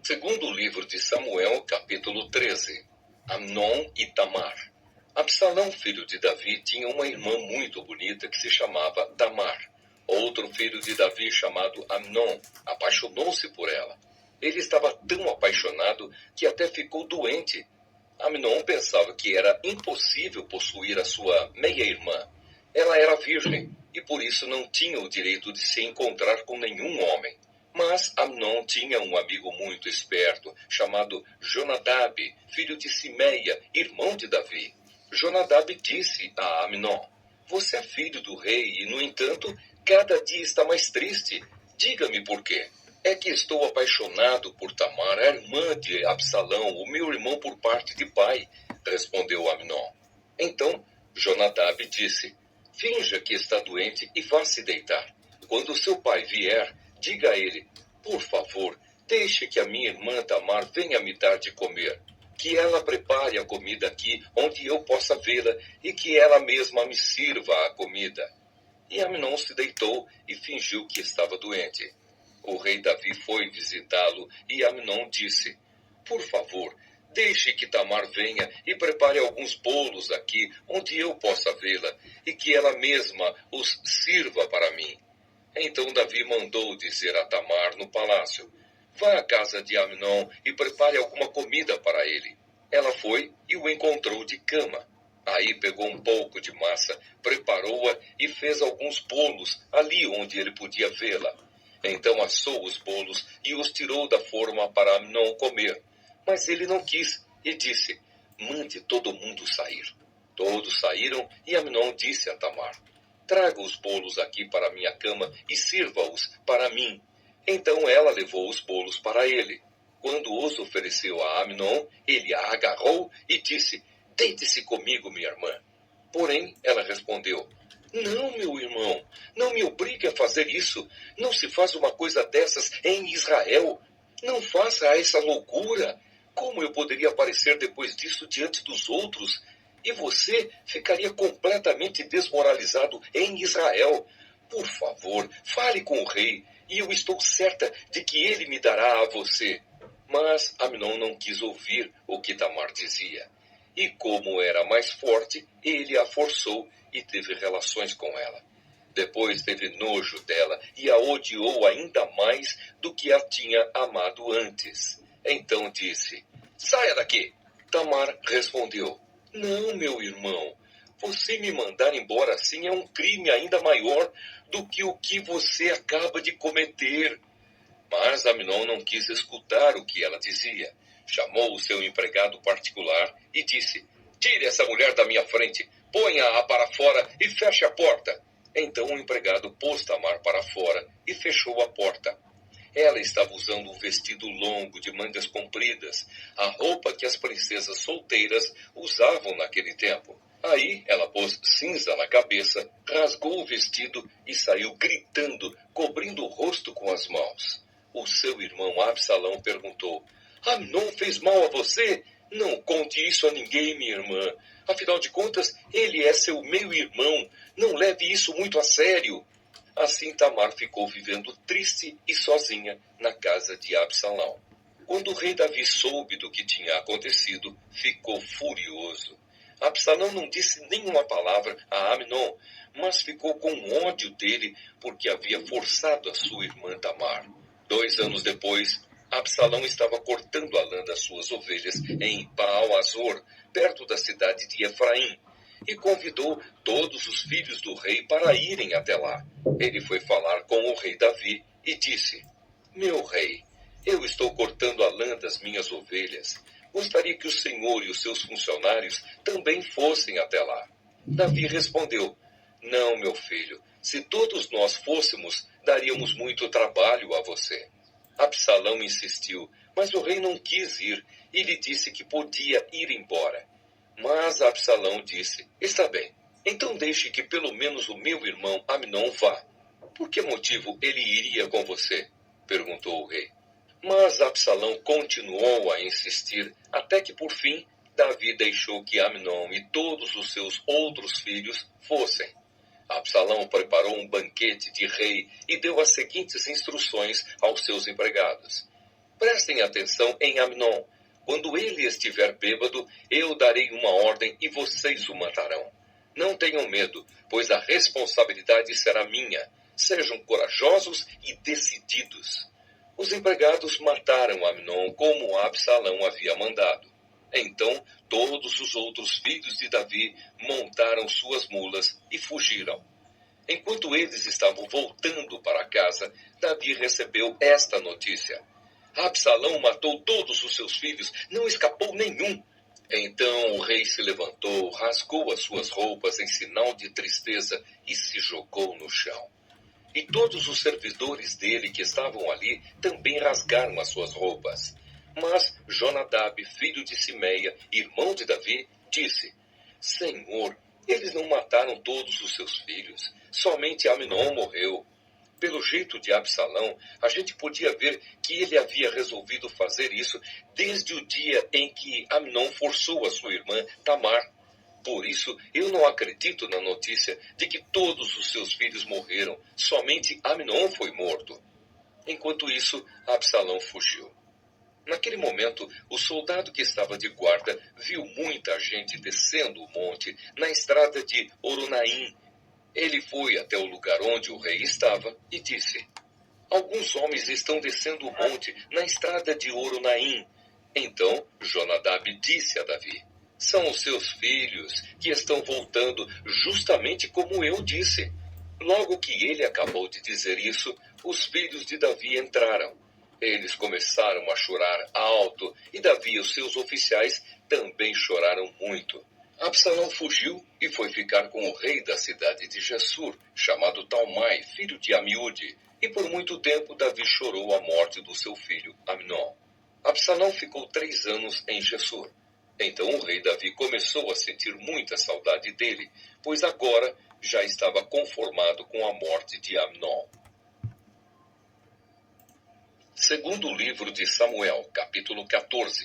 Segundo o livro de Samuel, capítulo 13. Amnon e Tamar. Absalão, filho de Davi, tinha uma irmã muito bonita que se chamava Tamar. Outro filho de Davi, chamado Amnon, apaixonou-se por ela. Ele estava tão apaixonado que até ficou doente. Amnon pensava que era impossível possuir a sua meia-irmã. Ela era virgem e por isso não tinha o direito de se encontrar com nenhum homem. Mas Amnon tinha um amigo muito esperto, chamado Jonadab, filho de Simeia, irmão de Davi. Jonadab disse a Amnon: "Você é filho do rei e, no entanto, cada dia está mais triste. Diga-me por quê." "É que estou apaixonado por Tamar, a irmã de Absalão, o meu irmão por parte de pai", respondeu Amnon. Então Jonadab disse: "Finja que está doente e vá se deitar. Quando seu pai vier, diga a ele: por favor, deixe que a minha irmã Tamar venha me dar de comer. Que ela prepare a comida aqui, onde eu possa vê-la, e que ela mesma me sirva a comida." E Amnon se deitou e fingiu que estava doente. O rei Davi foi visitá-lo e Amnon disse: "Por favor, deixe que Tamar venha e prepare alguns bolos aqui, onde eu possa vê-la, e que ela mesma os sirva para mim." Então Davi mandou dizer a Tamar no palácio: "Vá à casa de Amnon e prepare alguma comida para ele." Ela foi e o encontrou de cama. Aí pegou um pouco de massa, preparou-a e fez alguns bolos ali onde ele podia vê-la. Então assou os bolos e os tirou da forma para Amnon comer. Mas ele não quis e disse: "Mande todo mundo sair." Todos saíram e Amnon disse a Tamar: "Traga os bolos aqui para a minha cama e sirva-os para mim." Então ela levou os bolos para ele. Quando os ofereceu a Amnon, ele a agarrou e disse: "Deite-se comigo, minha irmã." Porém, ela respondeu: "Não, meu irmão, não me obrigue a fazer isso. Não se faz uma coisa dessas em Israel. Não faça essa loucura. Como eu poderia aparecer depois disso diante dos outros? E você ficaria completamente desmoralizado em Israel. Por favor, fale com o rei, e eu estou certa de que ele me dará a você." Mas Amnon não quis ouvir o que Tamar dizia. E como era mais forte, ele a forçou e teve relações com ela. Depois teve nojo dela e a odiou ainda mais do que a tinha amado antes. Então disse: "Saia daqui." Tamar respondeu: "Não, meu irmão. Você me mandar embora assim é um crime ainda maior do que o que você acaba de cometer." Mas Amnon não quis escutar o que ela dizia. Chamou o seu empregado particular e disse: "Tire essa mulher da minha frente, ponha-a para fora e feche a porta." Então o empregado pôs Tamar para fora e fechou a porta. Ela estava usando um vestido longo de mangas compridas, a roupa que as princesas solteiras usavam naquele tempo. Aí ela pôs cinza na cabeça, rasgou o vestido e saiu gritando, cobrindo o rosto com as mãos. O seu irmão Absalão perguntou: "Amnon fez mal a você? Não conte isso a ninguém, minha irmã. Afinal de contas, ele é seu meio-irmão. Não leve isso muito a sério." Assim Tamar ficou vivendo triste e sozinha na casa de Absalão. Quando o rei Davi soube do que tinha acontecido, ficou furioso. Absalão não disse nenhuma palavra a Amnon, mas ficou com ódio dele porque havia forçado a sua irmã Tamar. 2 anos depois, Absalão estava cortando a lã das suas ovelhas em Baal-Azor, perto da cidade de Efraim, e convidou todos os filhos do rei para irem até lá. Ele foi falar com o rei Davi e disse: "Meu rei, eu estou cortando a lã das minhas ovelhas. Gostaria que o senhor e os seus funcionários também fossem até lá." Davi respondeu: "Não, meu filho, se todos nós fôssemos, daríamos muito trabalho a você." Absalão insistiu, mas o rei não quis ir e lhe disse que podia ir embora. Mas Absalão disse: "Está bem, então deixe que pelo menos o meu irmão Amnon vá." "Por que motivo ele iria com você?" perguntou o rei. Mas Absalão continuou a insistir, até que por fim Davi deixou que Amnon e todos os seus outros filhos fossem. Absalão preparou um banquete de rei e deu as seguintes instruções aos seus empregados: Prestem atenção em Amnon. Quando ele estiver bêbado, eu darei uma ordem e vocês o matarão. Não tenham medo, pois a responsabilidade será minha. Sejam corajosos e decididos. Os empregados mataram Amnon como Absalão havia mandado. Então todos os outros filhos de Davi montaram suas mulas e fugiram. Enquanto eles estavam voltando para casa, Davi recebeu esta notícia: Absalão matou todos os seus filhos, não escapou nenhum. Então o rei se levantou, rasgou as suas roupas em sinal de tristeza e se jogou no chão. E todos os servidores dele que estavam ali também rasgaram as suas roupas. Mas Jonadab, filho de Simeia, irmão de Davi, disse: Senhor, eles não mataram todos os seus filhos, somente Amnon morreu. Pelo jeito de Absalão, a gente podia ver que ele havia resolvido fazer isso desde o dia em que Amnon forçou a sua irmã Tamar. Por isso, eu não acredito na notícia de que todos os seus filhos morreram, somente Amnon foi morto. Enquanto isso, Absalão fugiu. Naquele momento, o soldado que estava de guarda viu muita gente descendo o monte na estrada de Oronaim. Ele foi até o lugar onde o rei estava e disse: Alguns homens estão descendo o monte na estrada de Oronaim. Então Jonadab disse a Davi: São os seus filhos que estão voltando justamente como eu disse. Logo que ele acabou de dizer isso, os filhos de Davi entraram. Eles começaram a chorar alto e Davi e os seus oficiais também choraram muito. Absalão fugiu e foi ficar com o rei da cidade de Gessur, chamado Talmai, filho de Amiúde, e por muito tempo Davi chorou a morte do seu filho Amnon. Absalão ficou 3 anos em Gessur. Então o rei Davi começou a sentir muita saudade dele, pois agora já estava conformado com a morte de Amnon. Segundo livro de Samuel, capítulo 14.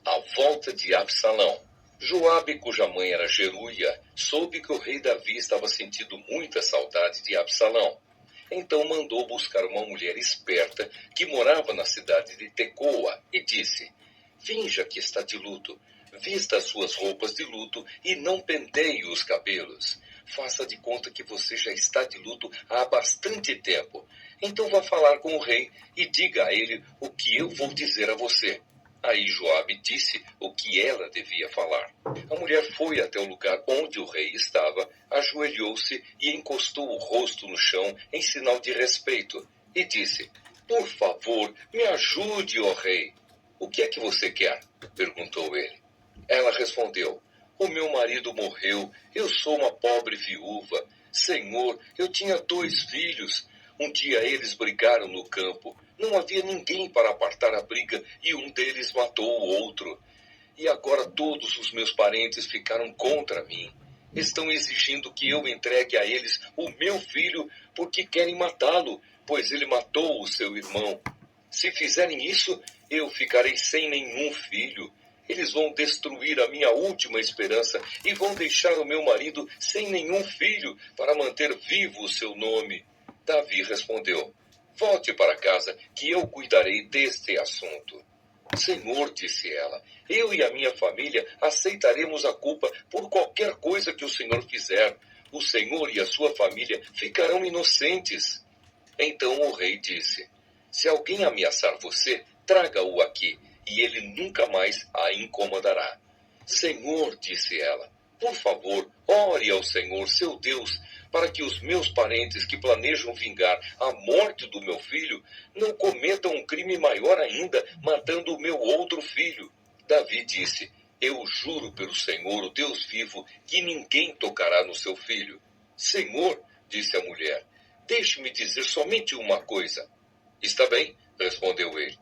A volta de Absalão. Joabe, cuja mãe era Geruia, soube que o rei Davi estava sentindo muita saudade de Absalão. Então mandou buscar uma mulher esperta que morava na cidade de Tecoa e disse: Finja que está de luto, vista as suas roupas de luto e não penteie os cabelos. Faça de conta que você já está de luto há bastante tempo. Então vá falar com o rei e diga a ele o que eu vou dizer a você. Aí Joabe disse o que ela devia falar. A mulher foi até o lugar onde o rei estava, ajoelhou-se e encostou o rosto no chão em sinal de respeito, e disse: Por favor, me ajude, ó rei. O que é que você quer? Perguntou ele. Ela respondeu: O meu marido morreu, eu sou uma pobre viúva. Senhor, eu tinha 2 filhos. Um dia eles brigaram no campo. Não havia ninguém para apartar a briga e um deles matou o outro. E agora todos os meus parentes ficaram contra mim. Estão exigindo que eu entregue a eles o meu filho porque querem matá-lo, pois ele matou o seu irmão. Se fizerem isso, eu ficarei sem nenhum filho. Eles vão destruir a minha última esperança e vão deixar o meu marido sem nenhum filho para manter vivo o seu nome. Davi respondeu: Volte para casa, que eu cuidarei deste assunto. Senhor, disse ela, eu e a minha família aceitaremos a culpa por qualquer coisa que o Senhor fizer. O Senhor e a sua família ficarão inocentes. Então o rei disse: Se alguém ameaçar você, traga-o aqui, e ele nunca mais a incomodará. Senhor, disse ela, por favor, ore ao Senhor, seu Deus, para que os meus parentes que planejam vingar a morte do meu filho não cometam um crime maior ainda, matando o meu outro filho. Davi disse: Eu juro pelo Senhor, o Deus vivo, que ninguém tocará no seu filho. Senhor, disse a mulher, deixe-me dizer somente uma coisa. Está bem, respondeu ele.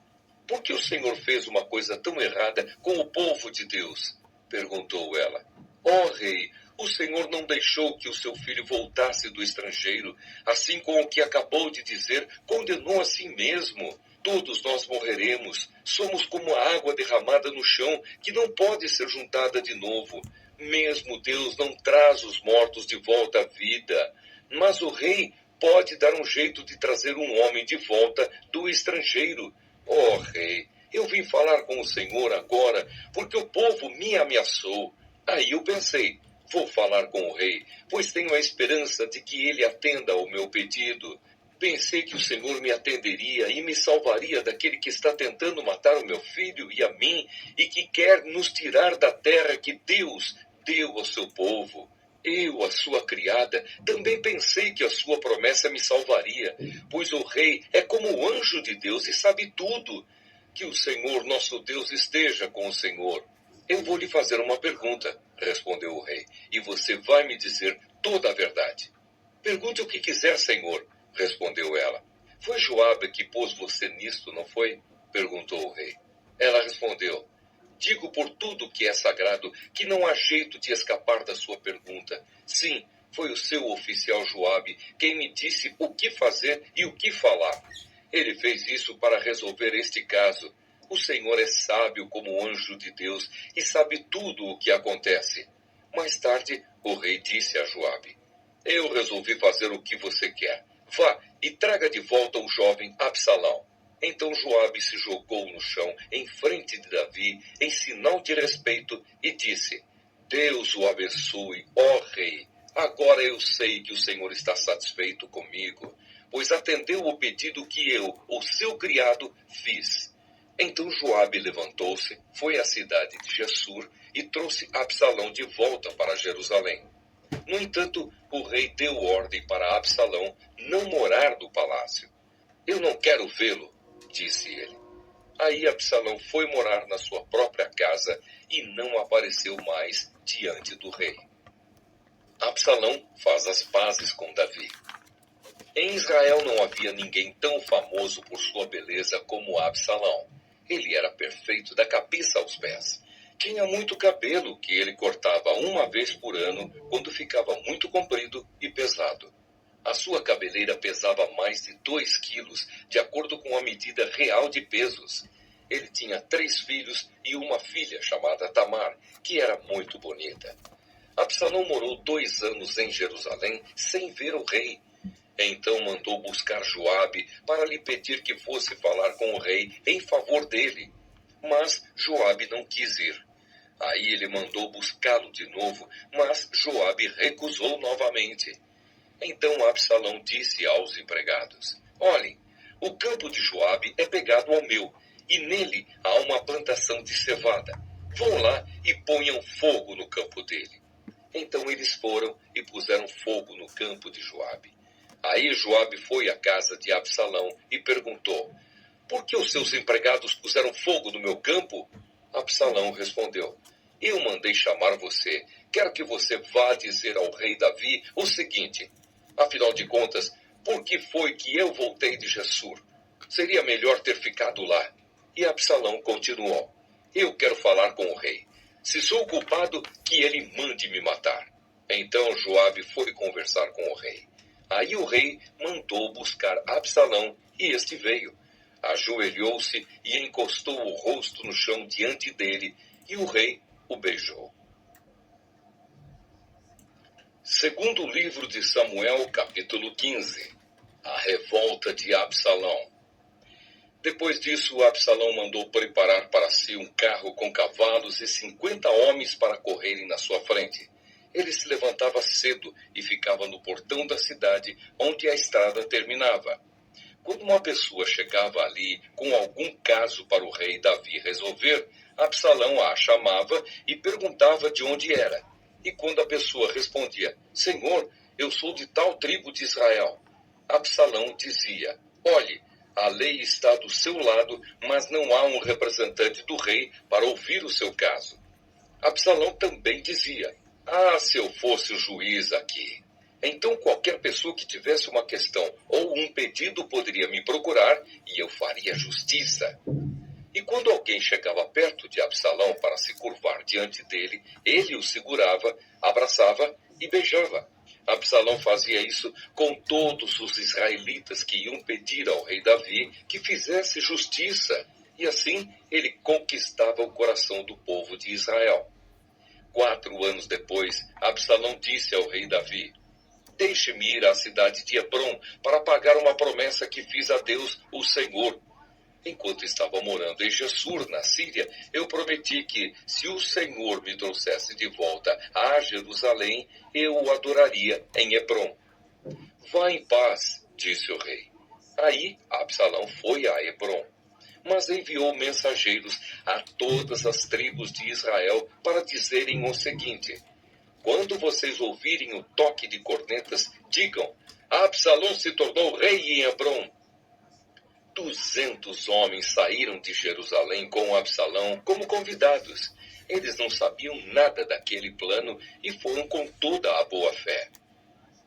Por que o Senhor fez uma coisa tão errada com o povo de Deus? Perguntou ela. Ó rei, o Senhor não deixou que o seu filho voltasse do estrangeiro, assim com o que acabou de dizer, condenou a si mesmo. Todos nós morreremos, somos como a água derramada no chão, que não pode ser juntada de novo. Mesmo Deus não traz os mortos de volta à vida, mas o rei pode dar um jeito de trazer um homem de volta do estrangeiro. Ó rei, eu vim falar com o Senhor agora, porque o povo me ameaçou. Aí eu pensei, vou falar com o rei, pois tenho a esperança de que ele atenda ao meu pedido. Pensei que o Senhor me atenderia e me salvaria daquele que está tentando matar o meu filho e a mim, e que quer nos tirar da terra que Deus deu ao seu povo. Eu, a sua criada, também pensei que a sua promessa me salvaria, pois o rei é como o anjo de Deus e sabe tudo. Que o Senhor, nosso Deus, esteja com o Senhor. Eu vou lhe fazer uma pergunta, respondeu o rei, e você vai me dizer toda a verdade. Pergunte o que quiser, Senhor, respondeu ela. Foi Joabe que pôs você nisto, não foi? Perguntou o rei. Ela respondeu, digo por tudo que é sagrado que não há jeito de escapar da sua pergunta. Sim, foi o seu oficial Joabe quem me disse o que fazer e o que falar. Ele fez isso para resolver este caso. O Senhor é sábio como o anjo de Deus e sabe tudo o que acontece. Mais tarde, o rei disse a Joabe, eu resolvi fazer o que você quer. Vá e traga de volta o jovem Absalão. Então Joabe se jogou no chão em frente de Davi, em sinal de respeito, e disse, Deus o abençoe, ó rei. Agora eu sei que o Senhor está satisfeito comigo, pois atendeu o pedido que eu, o seu criado, fiz. Então Joabe levantou-se, foi à cidade de Gessur e trouxe Absalão de volta para Jerusalém. No entanto, o rei deu ordem para Absalão não morar no palácio. Eu não quero vê-lo, disse ele. Aí Absalão foi morar na sua própria casa e não apareceu mais diante do rei. Absalão faz as pazes com Davi. Em Israel não havia ninguém tão famoso por sua beleza como Absalão. Ele era perfeito da cabeça aos pés. Tinha muito cabelo que ele cortava uma vez por ano quando ficava muito comprido e pesado. A sua cabeleira pesava mais de 2 quilos, de acordo com a medida real de pesos. Ele tinha 3 filhos e uma filha chamada Tamar, que era muito bonita. Absalão morou 2 anos em Jerusalém sem ver o rei. Então mandou buscar Joabe para lhe pedir que fosse falar com o rei em favor dele. Mas Joabe não quis ir. Aí ele mandou buscá-lo de novo, mas Joabe recusou novamente. Então Absalão disse aos empregados, olhem, o campo de Joabe é pegado ao meu, e nele há uma plantação de cevada. Vão lá e ponham fogo no campo dele. Então eles foram e puseram fogo no campo de Joabe. Aí Joabe foi à casa de Absalão e perguntou, por que os seus empregados puseram fogo no meu campo? Absalão respondeu, eu mandei chamar você. Quero que você vá dizer ao rei Davi o seguinte, afinal de contas, por que foi que eu voltei de Gessur? Seria melhor ter ficado lá. E Absalão continuou, eu quero falar com o rei. Se sou culpado, que ele mande me matar. Então Joabe foi conversar com o rei. Aí o rei mandou buscar Absalão e este veio. Ajoelhou-se e encostou o rosto no chão diante dele, e o rei o beijou. Segundo livro de Samuel, capítulo 15. A revolta de Absalão. Depois disso, Absalão mandou preparar para si um carro com cavalos e 50 homens para correrem na sua frente. Ele se levantava cedo e ficava no portão da cidade, onde a estrada terminava. Quando uma pessoa chegava ali com algum caso para o rei Davi resolver, Absalão a chamava e perguntava de onde era. E quando a pessoa respondia, Senhor, eu sou de tal tribo de Israel, Absalão dizia, olhe, a lei está do seu lado, mas não há um representante do rei para ouvir o seu caso. Absalão também dizia, se eu fosse o juiz aqui. Então qualquer pessoa que tivesse uma questão ou um pedido poderia me procurar e eu faria justiça. E quando alguém chegava perto de Absalão para se curvar diante dele, ele o segurava, abraçava e beijava. Absalão fazia isso com todos os israelitas que iam pedir ao rei Davi que fizesse justiça, e assim ele conquistava o coração do povo de Israel. 4 anos depois, Absalão disse ao rei Davi, deixe-me ir à cidade de Hebrom para pagar uma promessa que fiz a Deus, o Senhor. Enquanto estava morando em Gessur, na Síria, eu prometi que, se o Senhor me trouxesse de volta a Jerusalém, eu o adoraria em Hebrom. Vá em paz, disse o rei. Aí Absalão foi a Hebrom, mas enviou mensageiros a todas as tribos de Israel para dizerem o seguinte: quando vocês ouvirem o toque de cornetas, digam: Absalão se tornou rei em Hebrom. 200 homens saíram de Jerusalém com Absalão como convidados. Eles não sabiam nada daquele plano e foram com toda a boa fé.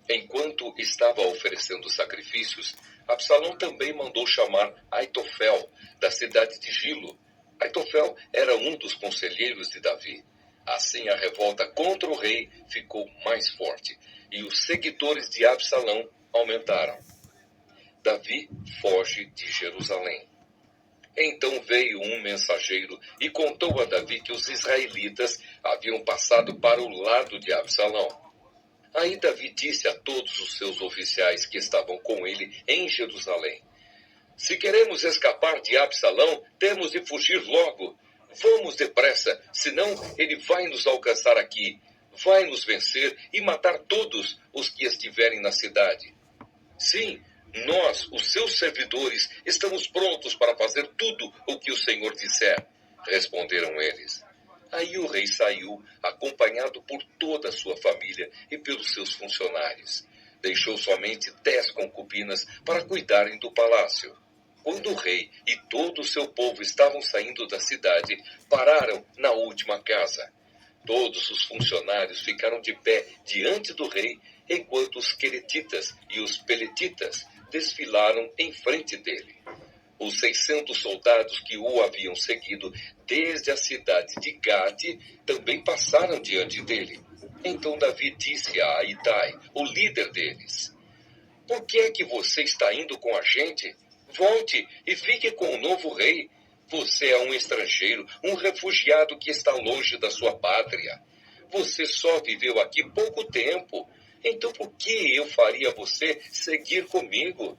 Enquanto estava oferecendo sacrifícios, Absalão também mandou chamar Aitofel, da cidade de Gilo. Aitofel era um dos conselheiros de Davi. Assim a revolta contra o rei ficou mais forte e os seguidores de Absalão aumentaram. Davi foge de Jerusalém. Então veio um mensageiro e contou a Davi que os israelitas haviam passado para o lado de Absalão. Aí Davi disse a todos os seus oficiais que estavam com ele em Jerusalém: se queremos escapar de Absalão, temos de fugir logo. Vamos depressa, senão ele vai nos alcançar aqui, vai nos vencer e matar todos os que estiverem na cidade. Sim, nós, os seus servidores, estamos prontos para fazer tudo o que o Senhor disser, responderam eles. Aí o rei saiu, acompanhado por toda a sua família e pelos seus funcionários. Deixou somente 10 concubinas para cuidarem do palácio. Quando o rei e todo o seu povo estavam saindo da cidade, pararam na última casa. Todos os funcionários ficaram de pé diante do rei, enquanto os queretitas e os peletitas desfilaram em frente dele. Os 600 soldados que o haviam seguido desde a cidade de Gade também passaram diante dele. Então Davi disse a Itai, o líder deles: por que é que você está indo com a gente? Volte e fique com o novo rei. Você é um estrangeiro, um refugiado que está longe da sua pátria. Você só viveu aqui pouco tempo. Então por que eu faria você seguir comigo?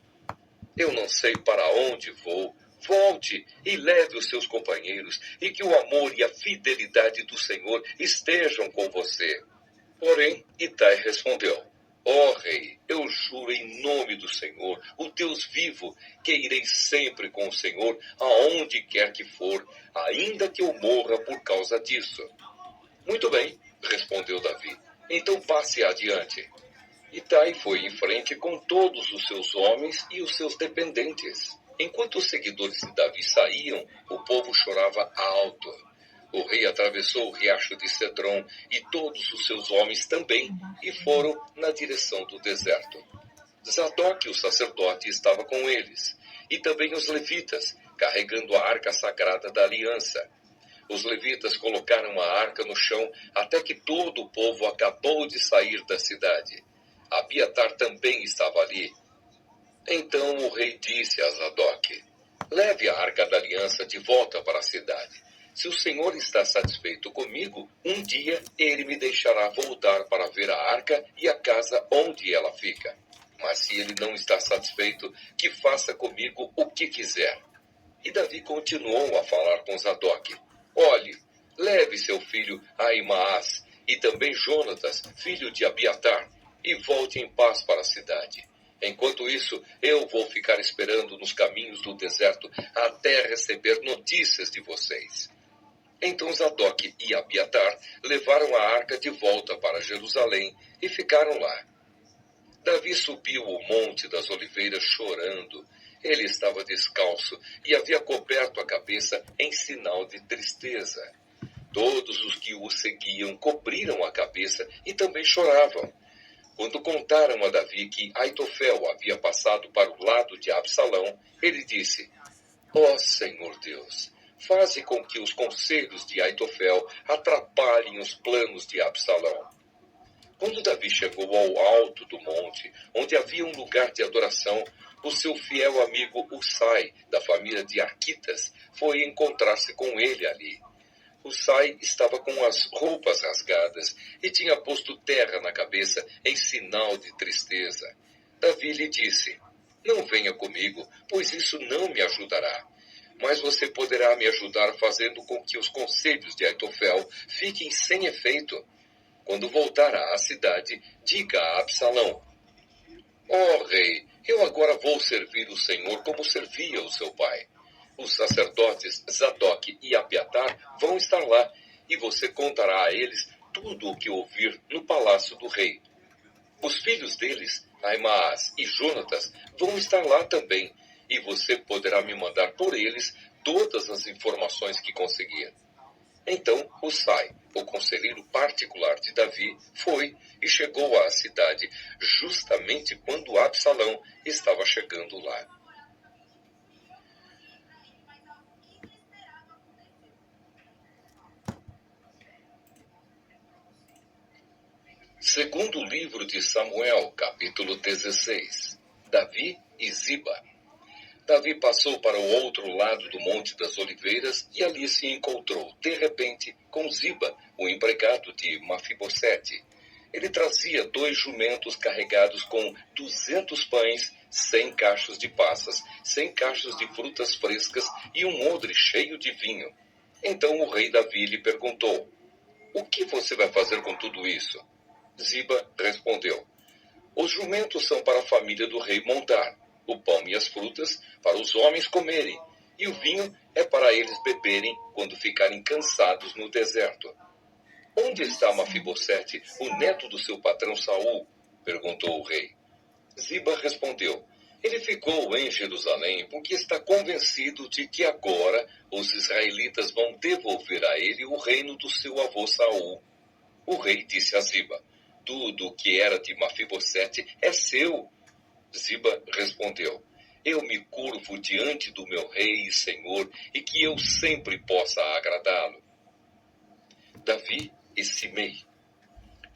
Eu não sei para onde vou. Volte e leve os seus companheiros, e que o amor e a fidelidade do Senhor estejam com você. Porém, Itai respondeu: ó rei, eu juro em nome do Senhor, o Deus vivo, que irei sempre com o Senhor, aonde quer que for, ainda que eu morra por causa disso. Muito bem, respondeu Davi. Então passe adiante. Itai foi em frente com todos os seus homens e os seus dependentes. Enquanto os seguidores de Davi saíam, o povo chorava alto. O rei atravessou o riacho de Cedron e todos os seus homens também, e foram na direção do deserto. Zadok, o sacerdote, estava com eles, e também os levitas, carregando a arca sagrada da aliança. Os levitas colocaram a arca no chão até que todo o povo acabou de sair da cidade. Abiatar também estava ali. Então o rei disse a Zadok: leve a arca da aliança de volta para a cidade. Se o Senhor está satisfeito comigo, um dia ele me deixará voltar para ver a arca e a casa onde ela fica. Mas se ele não está satisfeito, que faça comigo o que quiser. E Davi continuou a falar com Zadok: olhe, leve seu filho Ahimaás e também Jonatas, filho de Abiatar, e volte em paz para a cidade. Enquanto isso, eu vou ficar esperando nos caminhos do deserto até receber notícias de vocês. Então Zadok e Abiatar levaram a arca de volta para Jerusalém e ficaram lá. Davi subiu o monte das oliveiras chorando. Ele estava descalço e havia coberto a cabeça em sinal de tristeza. Todos os que o seguiam cobriram a cabeça e também choravam. Quando contaram a Davi que Aitofel havia passado para o lado de Absalão, ele disse: ó Senhor Deus, faze com que os conselhos de Aitofel atrapalhem os planos de Absalão. Quando Davi chegou ao alto do monte, onde havia um lugar de adoração, o seu fiel amigo Husai, da família de Arquitas, foi encontrar-se com ele ali. Husai estava com as roupas rasgadas e tinha posto terra na cabeça em sinal de tristeza. Davi lhe disse: não venha comigo, pois isso não me ajudará. mas você poderá me ajudar fazendo com que os conselhos de Aitofel fiquem sem efeito. Quando voltar à cidade, diga a Absalão: ó rei, eu agora vou servir o Senhor como servia o seu pai. Os sacerdotes Zadok e Abiatar vão estar lá, e você contará a eles tudo o que ouvir no palácio do rei. Os filhos deles, Aimaas e Jonatas, vão estar lá também, e você poderá me mandar por eles todas as informações que conseguir. Então Husai, o conselheiro particular de Davi, foi e chegou à cidade justamente quando Absalão estava chegando lá. Segundo livro de Samuel, capítulo 16. Davi e Ziba. Davi passou para o outro lado do Monte das Oliveiras e ali se encontrou, de repente, com Ziba, o empregado de Mafibosete. Ele trazia 2 jumentos carregados com 200 pães, 100 cachos de passas, 100 cachos de frutas frescas e um odre cheio de vinho. Então o rei Davi lhe perguntou: o que você vai fazer com tudo isso? Ziba respondeu: os jumentos são para a família do rei montar, o pão e as frutas para os homens comerem, e o vinho é para eles beberem quando ficarem cansados no deserto. Onde está Mafibosete, o neto do seu patrão Saul? Perguntou o rei. Ziba respondeu: ele ficou em Jerusalém porque está convencido de que agora os israelitas vão devolver a ele o reino do seu avô Saul. O rei disse a Ziba: tudo o que era de Mafibosete é seu. Ziba respondeu: eu me curvo diante do meu rei e senhor, e que eu sempre possa agradá-lo. Davi e Simei.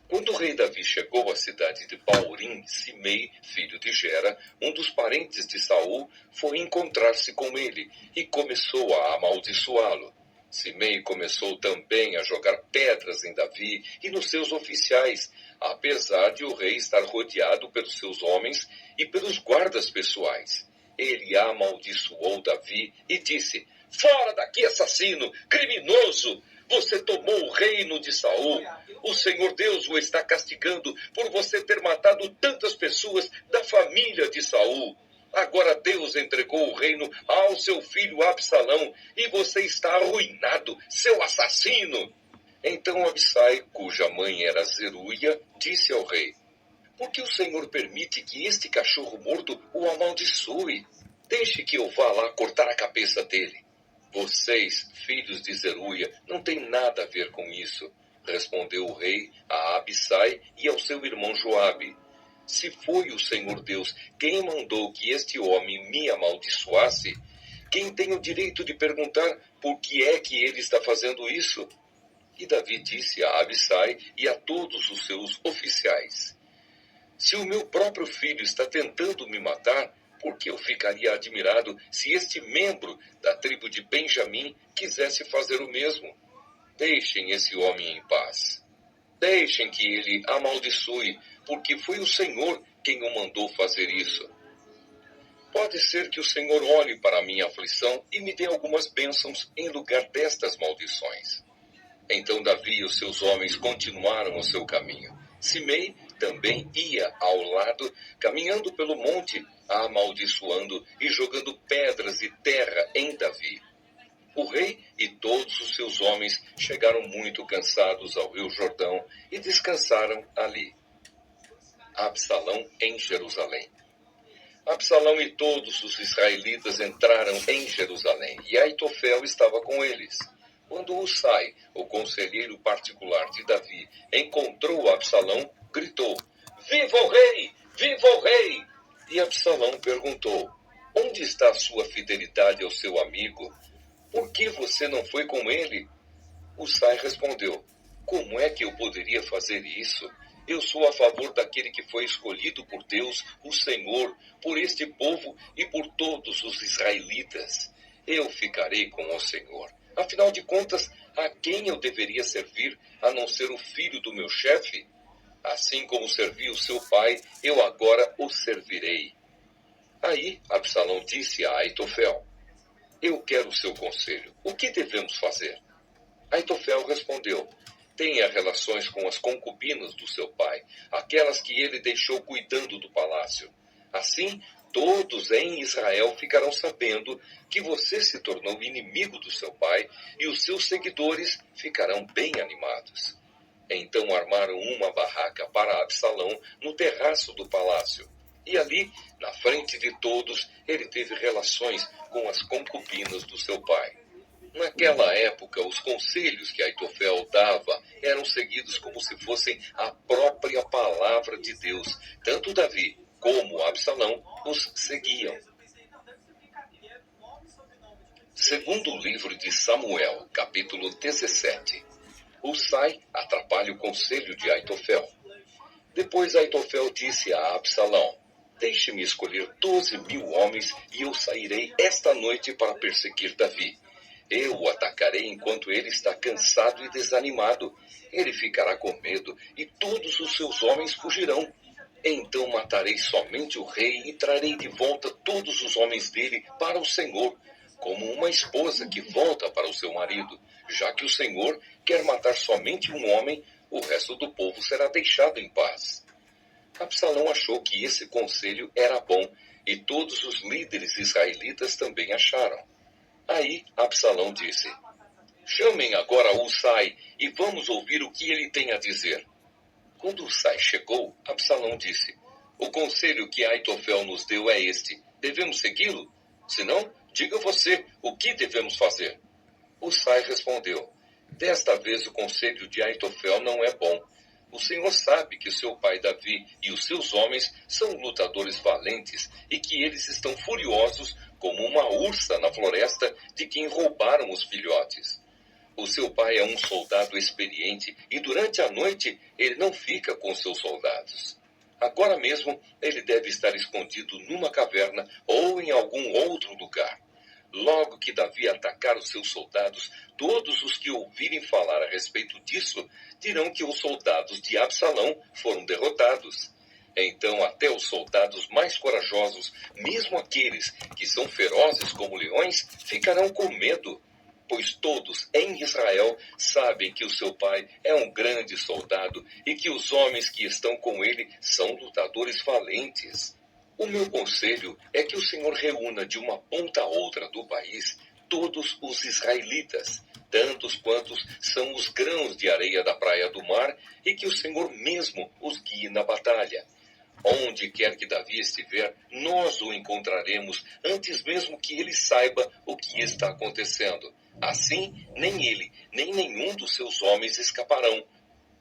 Quando o rei Davi chegou à cidade de Baurim, Simei, filho de Gera, um dos parentes de Saul, foi encontrar-se com ele e começou a amaldiçoá-lo. Simei começou também a jogar pedras em Davi e nos seus oficiais, apesar de o rei estar rodeado pelos seus homens e pelos guardas pessoais. Ele amaldiçoou Davi e disse: fora daqui, assassino, criminoso! Você tomou o reino de Saul. O Senhor Deus o está castigando por você ter matado tantas pessoas da família de Saul. Agora Deus entregou o reino ao seu filho Absalão e você está arruinado, seu assassino. Então Abisai, cuja mãe era Zeruia, disse ao rei: por que o Senhor permite que este cachorro morto o amaldiçoe? Deixe que eu vá lá cortar a cabeça dele. Vocês, filhos de Zeruia, não têm nada a ver com isso, respondeu o rei a Abisai e ao seu irmão Joabe. Se foi o Senhor Deus quem mandou que este homem me amaldiçoasse, quem tem o direito de perguntar por que é que ele está fazendo isso? E Davi disse a Abisai e a todos os seus oficiais: se o meu próprio filho está tentando me matar, por que eu ficaria admirado se este membro da tribo de Benjamim quisesse fazer o mesmo? Deixem esse homem em paz. Deixem que ele amaldiçoe, porque foi o Senhor quem o mandou fazer isso. Pode ser que o Senhor olhe para a minha aflição e me dê algumas bênçãos em lugar destas maldições. Então Davi e os seus homens continuaram o seu caminho. Simei também ia ao lado, caminhando pelo monte, amaldiçoando e jogando pedras e terra em Davi. O rei e todos os seus homens chegaram muito cansados ao rio Jordão e descansaram ali. Absalão em Jerusalém. Absalão e todos os israelitas entraram em Jerusalém, e Aitofel estava com eles. Quando Husai, o conselheiro particular de Davi, encontrou Absalão, gritou: viva o rei! Viva o rei! E Absalão perguntou: onde está a sua fidelidade ao seu amigo? Por que você não foi com ele? Husai respondeu: como é que eu poderia fazer isso? Eu sou a favor daquele que foi escolhido por Deus, o Senhor, por este povo e por todos os israelitas. Eu ficarei com o Senhor. Afinal de contas, a quem eu deveria servir, a não ser o filho do meu chefe? Assim como servi o seu pai, eu agora o servirei. Aí Absalão disse a Aitofel: Eu quero o seu conselho. O que devemos fazer? Aitofel respondeu: tenha relações com as concubinas do seu pai, aquelas que ele deixou cuidando do palácio. Assim, todos em Israel ficarão sabendo que você se tornou inimigo do seu pai e os seus seguidores ficarão bem animados. Então armaram uma barraca para Absalão no terraço do palácio. E ali, na frente de todos, ele teve relações com as concubinas do seu pai. Naquela época, os conselhos que Aitofel dava eram seguidos como se fossem a própria palavra de Deus. Tanto Davi como Absalão os seguiam. Segundo livro de Samuel, capítulo 17. Husai atrapalha o conselho de Aitofel. Depois Aitofel disse a Absalão: deixe-me escolher 12.000 homens e eu sairei esta noite para perseguir Davi. Eu o atacarei enquanto ele está cansado e desanimado. Ele ficará com medo e todos os seus homens fugirão. Então matarei somente o rei e trarei de volta todos os homens dele para o Senhor, como uma esposa que volta para o seu marido. Já que o Senhor quer matar somente um homem, o resto do povo será deixado em paz. Absalão achou que esse conselho era bom e todos os líderes israelitas também acharam. Aí Absalão disse: chamem agora Husai e vamos ouvir o que ele tem a dizer. Quando Husai chegou, Absalão disse: o conselho que Aitofel nos deu é este. Devemos segui-lo? Se não, diga você o que devemos fazer. Husai respondeu: desta vez o conselho de Aitofel não é bom. O Senhor sabe que seu pai Davi e os seus homens são lutadores valentes e que eles estão furiosos como uma ursa na floresta de quem roubaram os filhotes. O seu pai é um soldado experiente e durante a noite ele não fica com seus soldados. Agora mesmo ele deve estar escondido numa caverna ou em algum outro lugar. Logo que Davi atacar os seus soldados, todos os que ouvirem falar a respeito disso dirão que os soldados de Absalão foram derrotados. Então até os soldados mais corajosos, mesmo aqueles que são ferozes como leões, ficarão com medo, pois todos em Israel sabem que o seu pai é um grande soldado e que os homens que estão com ele são lutadores valentes. O meu conselho é que o Senhor reúna de uma ponta a outra do país todos os israelitas, tantos quantos são os grãos de areia da praia do mar, e que o Senhor mesmo os guie na batalha. Onde quer que Davi estiver, nós o encontraremos antes mesmo que ele saiba o que está acontecendo. Assim, nem ele, nem nenhum dos seus homens escaparão.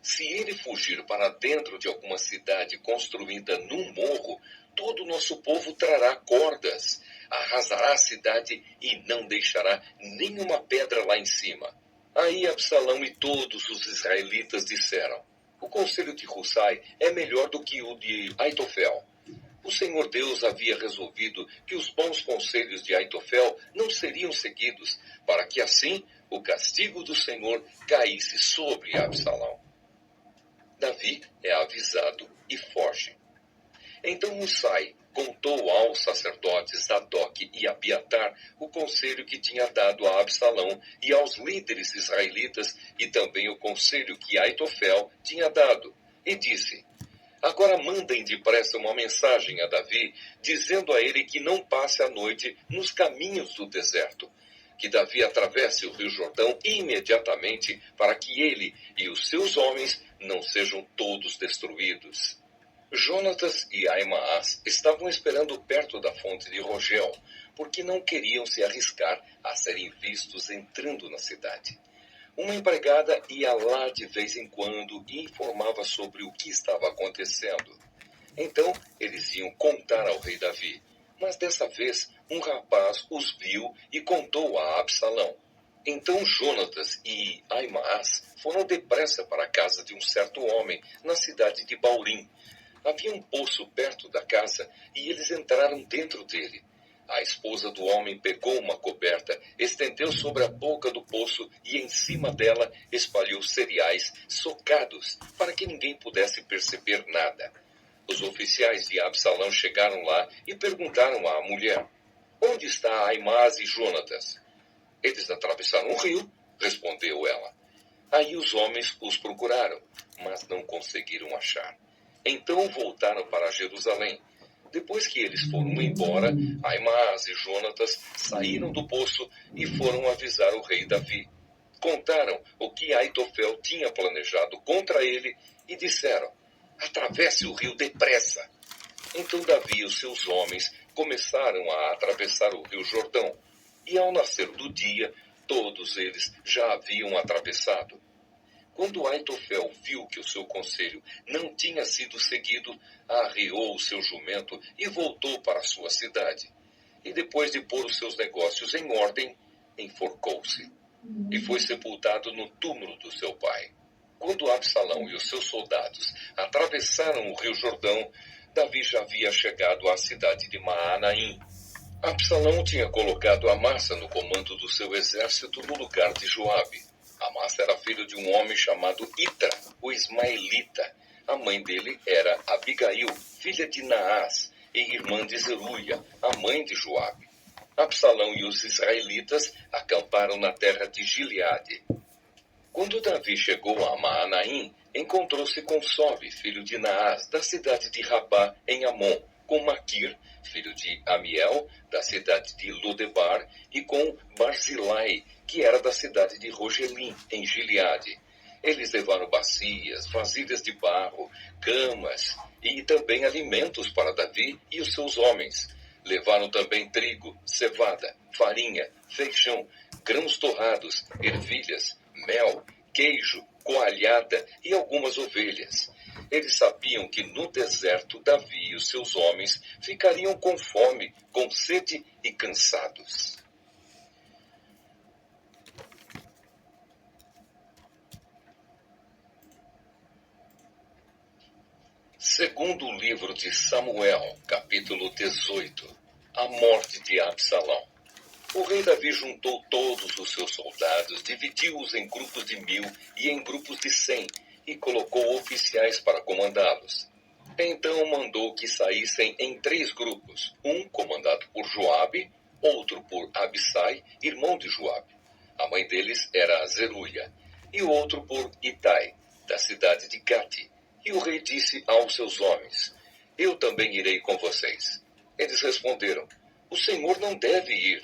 Se ele fugir para dentro de alguma cidade construída num morro, todo o nosso povo trará cordas, arrasará a cidade e não deixará nenhuma pedra lá em cima. Aí Absalão e todos os israelitas disseram: o conselho de Husai é melhor do que o de Aitofel. O Senhor Deus havia resolvido que os bons conselhos de Aitofel não seriam seguidos, para que assim o castigo do Senhor caísse sobre Absalão. Davi é avisado e foge. Então Husai contou aos sacerdotes Zadok e Abiatar o conselho que tinha dado a Absalão e aos líderes israelitas e também o conselho que Aitofel tinha dado, e disse: agora mandem depressa uma mensagem a Davi, dizendo a ele que não passe a noite nos caminhos do deserto, que Davi atravesse o rio Jordão imediatamente para que ele e os seus homens não sejam todos destruídos. Jonatas e Aimaas estavam esperando perto da fonte de Rogel, porque não queriam se arriscar a serem vistos entrando na cidade. Uma empregada ia lá de vez em quando e informava sobre o que estava acontecendo. Então, eles iam contar ao rei Davi. Mas dessa vez, um rapaz os viu e contou a Absalão. Então Jonatas e Aimaas foram depressa para a casa de um certo homem, na cidade de Baurim. Havia um poço perto da casa e eles entraram dentro dele. A esposa do homem pegou uma coberta, estendeu sobre a boca do poço e em cima dela espalhou cereais socados para que ninguém pudesse perceber nada. Os oficiais de Absalão chegaram lá e perguntaram à mulher: Onde está Aimás e Jonatas? Eles atravessaram o rio, respondeu ela. Aí os homens os procuraram, mas não conseguiram achar. Então voltaram para Jerusalém. Depois que eles foram embora, Aimás e Jonatas saíram do poço e foram avisar o rei Davi. Contaram o que Aitofel tinha planejado contra ele e disseram: atravesse o rio depressa. Então Davi e os seus homens começaram a atravessar o rio Jordão. E ao nascer do dia, todos eles já haviam atravessado. Quando Aitofel viu que o seu conselho não tinha sido seguido, arriou o seu jumento e voltou para sua cidade. E depois de pôr os seus negócios em ordem, enforcou-se e foi sepultado no túmulo do seu pai. Quando Absalão e os seus soldados atravessaram o rio Jordão, Davi já havia chegado à cidade de Maanaim. Absalão tinha colocado Amasa no comando do seu exército no lugar de Joabe. Amasa era filho de um homem chamado Itra, o ismaelita. A mãe dele era Abigail, filha de Naás, e irmã de Zeruia, a mãe de Joabe. Absalão e os israelitas acamparam na terra de Gileade. Quando Davi chegou a Maanaim, encontrou-se com Sobe, filho de Naás, da cidade de Rabá, em Amon, com Maquir, filho de Amiel, da cidade de Lodebar, e com Barzilai, que era da cidade de Rogelim, em Gileade. Eles levaram bacias, vasilhas de barro, camas e também alimentos para Davi e os seus homens. Levaram também trigo, cevada, farinha, feijão, grãos torrados, ervilhas, mel, queijo, coalhada e algumas ovelhas. Eles sabiam que no deserto Davi e os seus homens ficariam com fome, com sede e cansados. Segundo o livro de Samuel, capítulo 18, a morte de Absalão. O rei Davi juntou todos os seus soldados, dividiu-os em grupos de 1000 e em grupos de 100, e colocou oficiais para comandá-los. Então mandou que saíssem em 3 grupos, um comandado por Joabe, outro por Abissai, irmão de Joabe. A mãe deles era Zeruia, e o outro por Itai, da cidade de Gati. E o rei disse aos seus homens: eu também irei com vocês. Eles responderam: o Senhor não deve ir.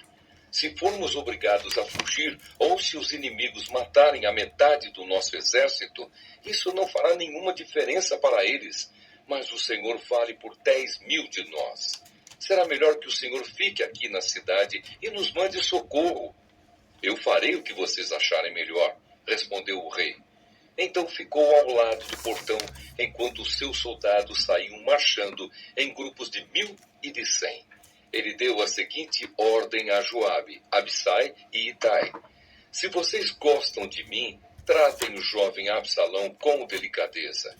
Se formos obrigados a fugir, ou se os inimigos matarem a metade do nosso exército, isso não fará nenhuma diferença para eles. Mas o Senhor vale por 10.000 de nós. Será melhor que o Senhor fique aqui na cidade e nos mande socorro. Eu farei o que vocês acharem melhor, respondeu o rei. Então ficou ao lado do portão, enquanto os seus soldados saíam marchando em grupos de 1000 e de 100. Ele deu a seguinte ordem a Joabe, Abissai e Itai: se vocês gostam de mim, tratem o jovem Absalão com delicadeza.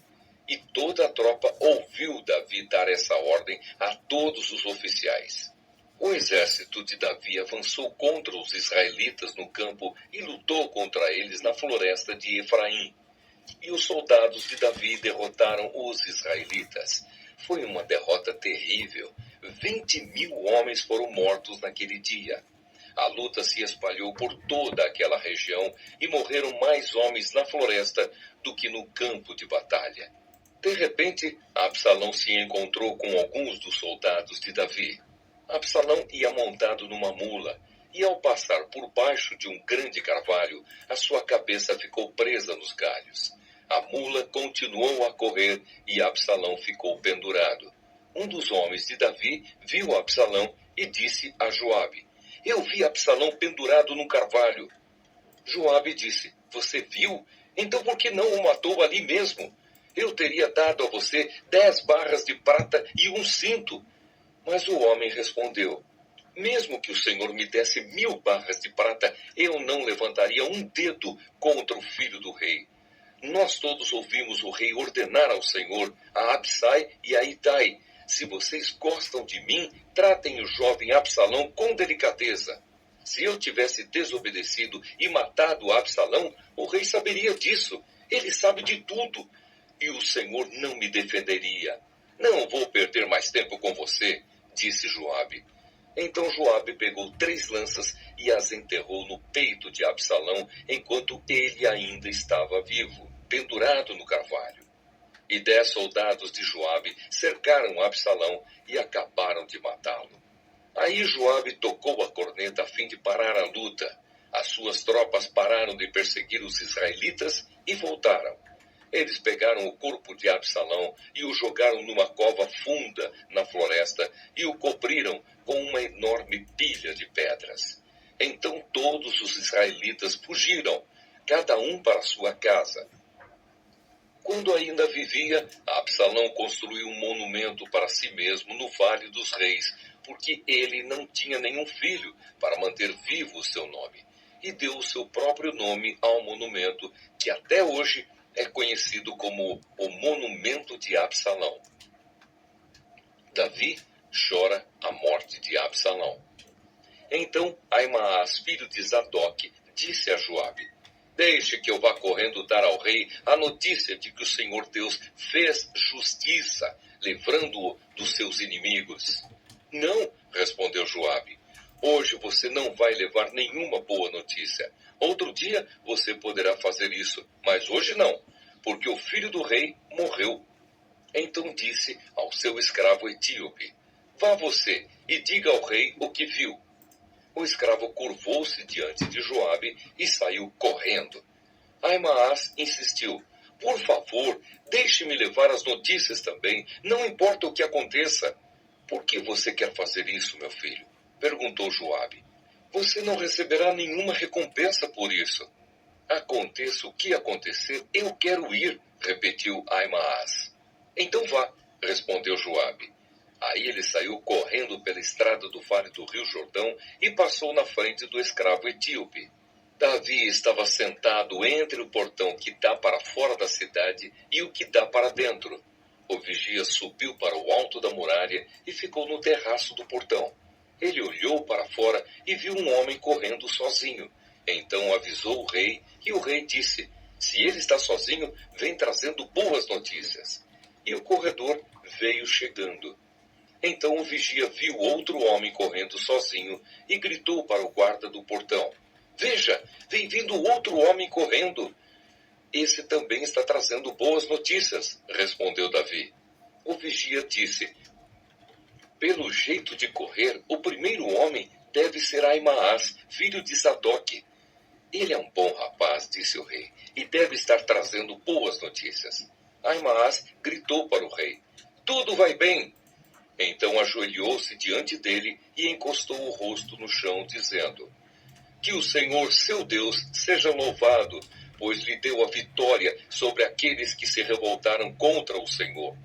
E toda a tropa ouviu Davi dar essa ordem a todos os oficiais. O exército de Davi avançou contra os israelitas no campo e lutou contra eles na floresta de Efraim. E os soldados de Davi derrotaram os israelitas. Foi uma derrota terrível. 20.000 homens foram mortos naquele dia. A luta se espalhou por toda aquela região e morreram mais homens na floresta do que no campo de batalha. De repente, Absalão se encontrou com alguns dos soldados de Davi. Absalão ia montado numa mula, e ao passar por baixo de um grande carvalho, a sua cabeça ficou presa nos galhos. A mula continuou a correr e Absalão ficou pendurado. Um dos homens de Davi viu Absalão e disse a Joabe: eu vi Absalão pendurado num carvalho. Joabe disse: você viu? Então por que não o matou ali mesmo? Eu teria dado a você 10 barras de prata e um cinto. Mas o homem respondeu: mesmo que o Senhor me desse 1000 barras de prata, eu não levantaria um dedo contra o filho do rei. Nós todos ouvimos o rei ordenar ao Senhor, a Abissai e a Itai: se vocês gostam de mim, tratem o jovem Absalão com delicadeza. Se eu tivesse desobedecido e matado Absalão, o rei saberia disso. Ele sabe de tudo. E o Senhor não me defenderia. Não vou perder mais tempo com você, disse Joabe. Então Joabe pegou 3 lanças e as enterrou no peito de Absalão, enquanto ele ainda estava vivo, pendurado no carvalho. E 10 soldados de Joabe cercaram Absalão e acabaram de matá-lo. Aí Joabe tocou a corneta a fim de parar a luta. As suas tropas pararam de perseguir os israelitas e voltaram. Eles pegaram o corpo de Absalão e o jogaram numa cova funda na floresta e o cobriram com uma enorme pilha de pedras. Então todos os israelitas fugiram, cada um para sua casa. Quando ainda vivia, Absalão construiu um monumento para si mesmo no Vale dos Reis, porque ele não tinha nenhum filho para manter vivo o seu nome, e deu o seu próprio nome ao monumento, que até hoje é conhecido como o Monumento de Absalão. Davi chora a morte de Absalão. Então Aimaas, filho de Zadok, disse a Joabe: Deixe que eu vá correndo dar ao rei a notícia de que o Senhor Deus fez justiça, livrando-o dos seus inimigos. Não, respondeu Joabe. Hoje você não vai levar nenhuma boa notícia. Outro dia você poderá fazer isso, mas hoje não, porque o filho do rei morreu. Então disse ao seu escravo etíope: Vá você e diga ao rei o que viu. O escravo curvou-se diante de Joabe e saiu correndo. Aimaas insistiu: Por favor, deixe-me levar as notícias também, não importa o que aconteça. Por que você quer fazer isso, meu filho? Perguntou Joabe. Você não receberá nenhuma recompensa por isso. Aconteça o que acontecer, eu quero ir, repetiu Aimaas. Então vá, respondeu Joabe. Aí ele saiu correndo pela estrada do vale do rio Jordão e passou na frente do escravo etíope. Davi estava sentado entre o portão que dá para fora da cidade e o que dá para dentro. O vigia subiu para o alto da muralha e ficou no terraço do portão. Ele olhou para fora e viu um homem correndo sozinho. Então avisou o rei e o rei disse: Se ele está sozinho, vem trazendo boas notícias. E o corredor veio chegando. Então o vigia viu outro homem correndo sozinho e gritou para o guarda do portão: Veja, vem vindo outro homem correndo. Esse também está trazendo boas notícias, respondeu Davi. O vigia disse: Pelo jeito de correr, o primeiro homem deve ser Aimaas, filho de Zadok. Ele é um bom rapaz, disse o rei, e deve estar trazendo boas notícias. Aimaas gritou para o rei: Tudo vai bem. Então ajoelhou-se diante dele e encostou o rosto no chão, dizendo: Que o Senhor, seu Deus, seja louvado, pois lhe deu a vitória sobre aqueles que se revoltaram contra o Senhor.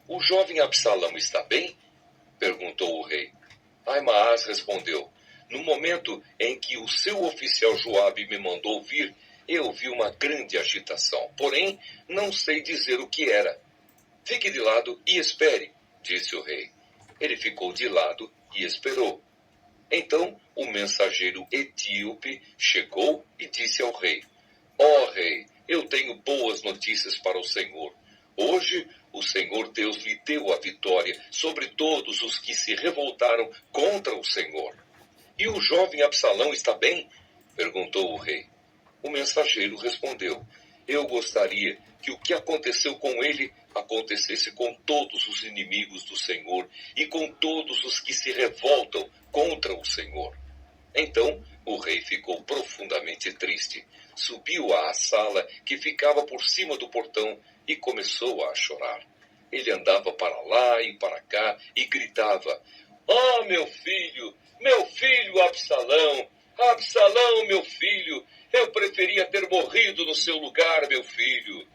O jovem Absalão está bem? Perguntou o rei. Aimaas respondeu: No momento em que o seu oficial Joabe me mandou vir, eu vi uma grande agitação, porém não sei dizer o que era. Fique de lado e espere, disse o rei. Ele ficou de lado e esperou. Então o mensageiro etíope chegou e disse ao rei: Ó rei, eu tenho boas notícias para o Senhor. Hoje o Senhor Deus lhe deu a vitória sobre todos os que se revoltaram contra o Senhor. E o jovem Absalão está bem? Perguntou o rei. O mensageiro respondeu: Eu gostaria que o que aconteceu com ele acontecesse com todos os inimigos do Senhor e com todos os que se revoltam contra o Senhor. Então o rei ficou profundamente triste, subiu à sala que ficava por cima do portão e começou a chorar. Ele andava para lá e para cá e gritava: Ah, meu filho Absalão! Absalão, meu filho! Eu preferia ter morrido no seu lugar, meu filho!